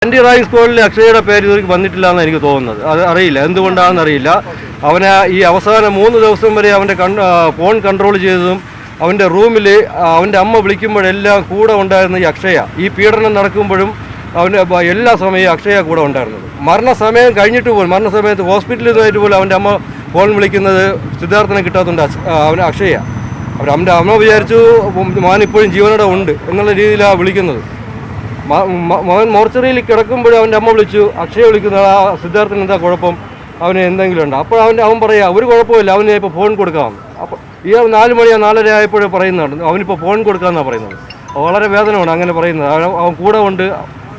Anti ranking സ്ക്വാഡിൽ അക്ഷയയുടെ പേര് ഇതുവരെയ്ക്ക് വന്നിട്ടില്ല എന്നാണ് എനിക്ക് തോന്നുന്നത്. അത് അറിയില്ല, എന്തുകൊണ്ടാണെന്ന് അറിയില്ല. അവന് ഈ അവസാന 3 ദിവസം വരെ അവൻ്റെ ഫോൺ കൺട്രോൾ ചെയ്തതും അവൻ്റെ റൂമിൽ അവൻ്റെ അമ്മ വിളിക്കുമ്പോഴെല്ലാം കൂടെ ഉണ്ടായിരുന്ന ഈ അക്ഷയ, ഈ പീഡനം നടക്കുമ്പോഴും അവൻ്റെ എല്ലാ സമയവും അക്ഷയ കൂടെ ഉണ്ടായിരുന്നത്. മരണസമയം കഴിഞ്ഞിട്ട് പോലും, മരണസമയത്ത് ഹോസ്പിറ്റലിൽ നിന്നായിട്ട് പോലും അവൻ്റെ അമ്മ ഫോൺ വിളിക്കുന്നത് സിദ്ധാർത്ഥനെ കിട്ടാത്തതുകൊണ്ട് അവൻ അക്ഷയ. അവൻ്റെ അമ്മ വിചാരിച്ചു മോൻ ഇപ്പോഴും ജീവനോടെ ഉണ്ട് എന്നുള്ള രീതിയിലാണ് വിളിക്കുന്നത്. മകൻ മോർച്ചറിയിൽ കിടക്കുമ്പോഴും അവൻ്റെ അമ്മ വിളിച്ചു, അക്ഷയ വിളിക്കുന്ന സിദ്ധാർത്ഥന് എന്താ കുഴപ്പം, അവന് എന്തെങ്കിലും ഉണ്ട്. അപ്പോൾ അവൻ പറയാ ഒരു കുഴപ്പമില്ല, അവന് ഇപ്പോൾ ഫോൺ കൊടുക്കാം. അപ്പോൾ ഈ 4 മണിയോ 4:30 ആയപ്പോഴും പറയുന്നുണ്ട് അവനിപ്പോൾ ഫോൺ കൊടുക്കാമെന്നാണ് പറയുന്നത്. വളരെ വേദനയാണ് അങ്ങനെ പറയുന്നത്. അവൻ കൂടെ ഉണ്ട്,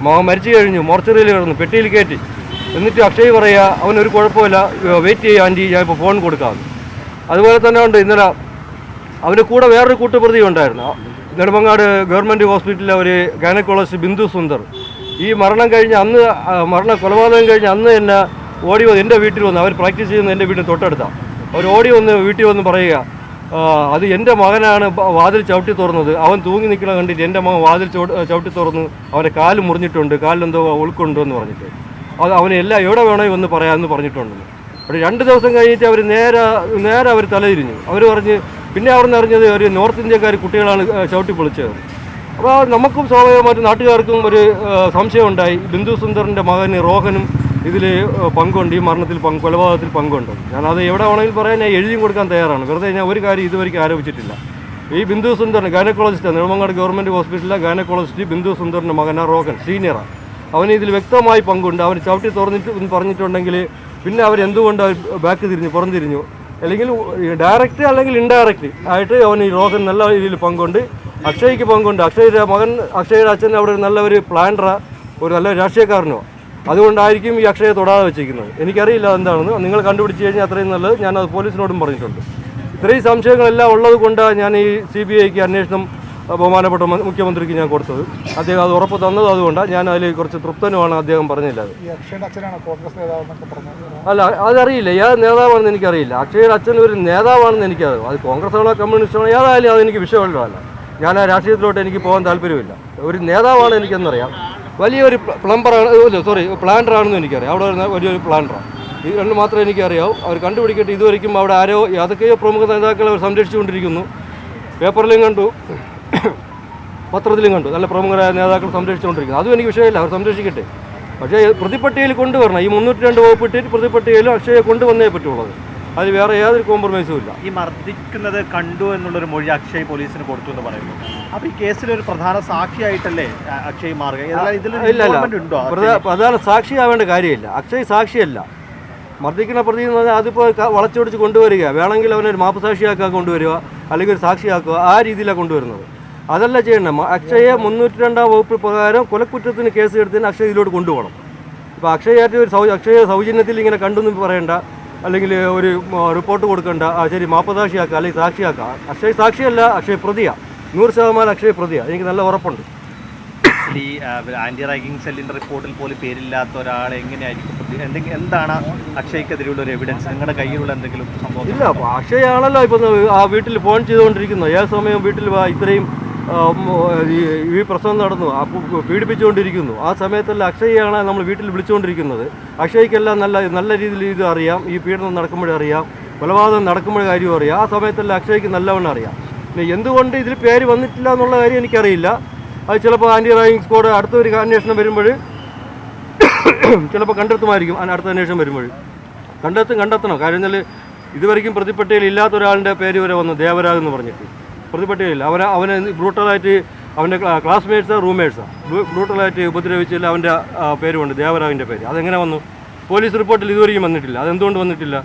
മകൻ മരിച്ചു കഴിഞ്ഞു, മോർച്ചറിയിൽ കിടന്നു, പെട്ടിയിൽ കയറ്റി. എന്നിട്ട് അക്ഷയ് പറയുക അവനൊരു കുഴപ്പമില്ല, വെയിറ്റ് ചെയ്യുക ആൻറ്റി, ഞാൻ ഇപ്പോൾ ഫോൺ കൊടുക്കാം. അതുപോലെ തന്നെ ഉണ്ട് ഇന്നലെ അവൻ്റെ കൂടെ വേറൊരു കൂട്ടുപ്രതി ഉണ്ടായിരുന്നു. നെടുമങ്ങാട് ഗവൺമെൻറ് ഹോസ്പിറ്റലിലെ ഒരു ഗൈനക്കോളജിസ്റ്റ് ബിന്ദു സുന്ദർ. ഈ മരണം കഴിഞ്ഞ് അന്ന്, കൊലപാതകം കഴിഞ്ഞ് അന്ന് തന്നെ ഓടി വന്ന് എൻ്റെ വീട്ടിൽ വന്ന്, അവർ പ്രാക്ടീസ് ചെയ്യുന്ന എൻ്റെ വീട്ടിൽ തൊട്ടടുത്താണ്. അവർ ഓടി വന്ന് വീട്ടിൽ വന്ന് പറയുക, അത് എൻ്റെ മകനാണ് വാതിൽ ചവിട്ടി തുറന്നത്, അവൻ തൂങ്ങി നിൽക്കണം കണ്ടിട്ട് എൻ്റെ മകൻ വാതിൽ ചവിട്ടി തുറന്ന് അവൻ്റെ കാല് മുറിഞ്ഞിട്ടുണ്ട്, കാലിലെന്തോ ഉൾക്കൊണ്ടെന്ന് പറഞ്ഞിട്ട് അത് അവനെ എവിടെ വേണമെങ്കിൽ ഒന്ന് പറയാമെന്ന് പറഞ്ഞിട്ടുണ്ടെന്ന്. പക്ഷേ 2 ദിവസം കഴിഞ്ഞിട്ട് അവർ നേരെ അവർ തലതിരിഞ്ഞു. അവർ പറഞ്ഞ് പിന്നെ അവിടെ അറിഞ്ഞത് ഒരു നോർത്ത് ഇന്ത്യക്കാർ കുട്ടികളാണ് ചവിട്ടി പൊളിച്ചത്. അപ്പോൾ നമുക്കും സ്വാഭാവികമായിട്ട് നാട്ടുകാർക്കും ഒരു സംശയം ഉണ്ടായി, ബിന്ദു സുന്ദറിൻ്റെ മകന് റോഹനും ഇതിൽ പങ്കുണ്ട്, ഈ മരണത്തിൽ കൊലപാതകത്തിൽ പങ്കുണ്ട്. ഞാനത് എവിടെ വേണമെങ്കിലും പറയാൻ ഞാൻ എഴുതിയും കൊടുക്കാൻ തയ്യാറാണ്. വെറുതെ ഞാൻ ഒരു കാര്യം ഇതുവരെയ്ക്ക് ആരോപിച്ചിട്ടില്ല. ഈ ബിന്ദു സുന്ദറിന് ഗൈനക്കോളജിസ്റ്റാണ്, നെടുമങ്ങാട് ഗവൺമെൻറ് ഹോസ്പിറ്റലിലെ ഗൈനക്കോളജിസ്റ്റ് ബിന്ദു സുന്ദറിൻ്റെ മകനാണ് റോഹൻ, സീനിയറാണ്. അവന് ഇതിൽ വ്യക്തമായി പങ്കുണ്ട്. അവന് ചവിട്ടി തുറന്നിട്ട് പറഞ്ഞിട്ടുണ്ടെങ്കിൽ പിന്നെ അവരെന്തുകൊണ്ട് ബാക്ക് തിരിഞ്ഞു, പുറംതിരിഞ്ഞു, അല്ലെങ്കിൽ ഡയറക്റ്റ് അല്ലെങ്കിൽ ഇൻഡയറക്റ്റ് ആയിട്ട് അവന് ഈ റോഹൻ നല്ല രീതിയിൽ പങ്കുണ്ട്. അക്ഷയ്ക്ക് പങ്കുണ്ട്. അക്ഷയുടെ മകൻ, അക്ഷയുടെ അച്ഛൻ അവിടെ നല്ല ഒരു പ്ലാനറാ, ഒരു നല്ല രാഷ്ട്രീയക്കാരനോ. അതുകൊണ്ടായിരിക്കും ഈ അക്ഷയെ തൊടാതെ വെച്ചിരിക്കുന്നത്. എനിക്കറിയില്ല എന്താണെന്ന്. നിങ്ങൾ കണ്ടുപിടിച്ച് കഴിഞ്ഞാൽ അത്രയും നല്ലത്. ഞാനത് പോലീസിനോടും പറഞ്ഞിട്ടുണ്ട്. ഇത്രയും സംശയങ്ങളെല്ലാം ഉള്ളത് കൊണ്ടാണ് ഞാൻ ഈ CBIക്ക് അന്വേഷണം ബഹുമാനപ്പെട്ട മുഖ്യമന്ത്രിക്ക് ഞാൻ കൊടുത്തത്. അദ്ദേഹം അത് ഉറപ്പ് തന്നത് അതുകൊണ്ടാണ്. ഞാൻ അതിൽ കുറച്ച് തൃപ്തനുമാണ് അദ്ദേഹം പറഞ്ഞില്ല. അല്ല, അതറിയില്ല ഏത് നേതാവാണെന്ന് എനിക്കറിയില്ല. അക്ഷയുടെ അച്ഛൻ ഒരു നേതാവാണെന്ന് എനിക്കറിയാം. അത് കോൺഗ്രസ് ആണോ കമ്മ്യൂണിസ്റ്റ് ആണോ ഏതായാലും അതെനിക്ക് വിഷയമല്ല. ഞാൻ ആ രാഷ്ട്രീയത്തിലോട്ട് എനിക്ക് പോകാൻ താല്പര്യമില്ല. ഒരു നേതാവാണ് എനിക്കെന്നറിയാം. വലിയൊരു പ്ലാനറാണെന്ന് എനിക്കറിയാം. അവിടെ വലിയൊരു പ്ലാനറാണ്. ഈ 2 മാത്രമേ എനിക്കറിയാവൂ. അവർ കണ്ടുപിടിക്കട്ടെ. ഇതുവരെയ്ക്കും അവിടെ ആരോ ഏതൊക്കെയോ പ്രമുഖ നേതാക്കളെ അവർ സംരക്ഷിച്ചുകൊണ്ടിരിക്കുന്നു. പേപ്പറിലും കണ്ടു, പത്രത്തിലും കണ്ടു, നല്ല പ്രമുഖരായ നേതാക്കൾ സംരക്ഷിച്ചുകൊണ്ടിരിക്കുന്നു. അതും എനിക്ക് വിഷയമില്ല, അവർ സംരക്ഷിക്കട്ടെ. പക്ഷേ പ്രതിപ്പട്ടികയിൽ കൊണ്ടുവരണം. ഈ 302 വകുപ്പ് ഇട്ടിട്ട് പ്രതിപ്പട്ടികയിലും അക്ഷയെ കൊണ്ടുവന്നേ പറ്റുള്ളത്. അത് വേറെ യാതൊരു കോംപ്രമൈസും ഇല്ല. ഈ മർദ്ദിക്കുന്നത് കണ്ടു എന്നുള്ളൊരു മൊഴി അക്ഷയ് പോലീസിന് കൊടുത്തു എന്ന് പറയുന്നു. അപ്പോൾ ഈ കേസിലൊരു പ്രധാന സാക്ഷിയായിട്ടല്ലേ അക്ഷയ് മാറുക? ഇല്ല, പ്രധാന സാക്ഷിയാവേണ്ട കാര്യമില്ല. അക്ഷയ് സാക്ഷിയല്ല. മർദ്ദിക്കുന്ന പ്രതി എന്ന് പറഞ്ഞാൽ അതിപ്പോൾ വളച്ചൊടിച്ച് കൊണ്ടുവരിക, വേണമെങ്കിൽ അവനൊരു മാപ്പ് സാക്ഷിയാക്കാൻ കൊണ്ടുവരിക, അല്ലെങ്കിൽ ഒരു സാക്ഷിയാക്കുക, ആ രീതിയിലാണ് കൊണ്ടുവരുന്നത്. അതല്ല ചെയ്യണം. അക്ഷയെ 302 വകുപ്പ് പ്രകാരം കൊലക്കുറ്റത്തിന് കേസ് എടുത്തതിന് അക്ഷയ് ഇതിലോട്ട് കൊണ്ടുപോകണം. ഇപ്പോൾ അക്ഷയായിട്ട് അക്ഷയ സൗജന്യത്തിൽ ഇങ്ങനെ കണ്ടെന്ന് പറയേണ്ട, അല്ലെങ്കിൽ ഒരു റിപ്പോർട്ട് കൊടുക്കേണ്ട, ശരി മാപ്പ് സാക്ഷിയാക്കുക അല്ലെങ്കിൽ സാക്ഷിയാക്കുക. അക്ഷയ് സാക്ഷിയല്ല, അക്ഷയ് പ്രതിയാണ്. 100% അക്ഷയ് പ്രതിയാണ്. എനിക്ക് നല്ല ഉറപ്പുണ്ട്. ഈ ആൻറ്റി റാങ്കിങ് സെല്ലിൻ്റെ റിപ്പോർട്ടിൽ പോലും പേരില്ലാത്ത ഒരാളെ എങ്ങനെയായിരിക്കും എന്താണ് അക്ഷയ്ക്കെതിരെയുള്ള ഒരു എവിഡൻസ്? നിങ്ങളുടെ കയ്യിലുള്ള എന്തെങ്കിലും സംഭവം? ഇല്ല, അക്ഷയാണല്ലോ ഇപ്പം ആ വീട്ടിൽ ഫോൺ ചെയ്തുകൊണ്ടിരിക്കുന്നത്. ഏത് സമയം വീട്ടിൽ ഇത്രയും ഈ പ്രശ്നം നടന്നു, പീഡിപ്പിച്ചുകൊണ്ടിരിക്കുന്നു. ആ സമയത്തല്ല അക്ഷയാണ് നമ്മൾ വീട്ടിൽ വിളിച്ചുകൊണ്ടിരിക്കുന്നത്. അക്ഷയ്ക്കെല്ലാം നല്ല രീതിയിൽ ഇത് അറിയാം. ഈ പീഡനം നടക്കുമ്പോഴേ അറിയാം, കൊലപാതകം നടക്കുമ്പോഴേ കാര്യവും അറിയാം. ആ സമയത്തല്ല അക്ഷയ്ക്ക് നല്ലവണ്ണം അറിയാം. പിന്നെ എന്തുകൊണ്ട് ഇതിൽ പേര് വന്നിട്ടില്ല എന്നുള്ള കാര്യം എനിക്കറിയില്ല. അത് ചിലപ്പോൾ ആൻറ്റി റാങ്കിങ് സ്ക്വാഡ് അടുത്തൊരു അന്വേഷണം വരുമ്പോൾ ചിലപ്പോൾ കണ്ടെത്തുമായിരിക്കും. അടുത്ത അന്വേഷണം വരുമ്പോൾ കണ്ടെത്തണം. കാര്യം എന്നാൽ ഇതുവരെയ്ക്കും പ്രതിപ്പട്ടികയിൽ ഇല്ലാത്ത ഒരാളുടെ പേര് വരെ വന്നു, ദേവരാജ് എന്ന് പറഞ്ഞിട്ട്. പ്രതിപ്പട്ടികയില്ല. അവനെ ബ്രൂട്ടലായിട്ട് അവൻ്റെ ക്ലാസ്മേറ്റ്സാണ്, റൂംമേറ്റ്സാണ് ബ്രൂട്ടലായിട്ട് ഉപദ്രവിച്ചില്ല. അവൻ്റെ പേരുണ്ട്, ദേവരാജിൻ്റെ പേര്. അതെങ്ങനെ വന്നു? പോലീസ് റിപ്പോർട്ടിൽ ഇതുവരെയും വന്നിട്ടില്ല. അതെന്തുകൊണ്ട് വന്നിട്ടില്ല?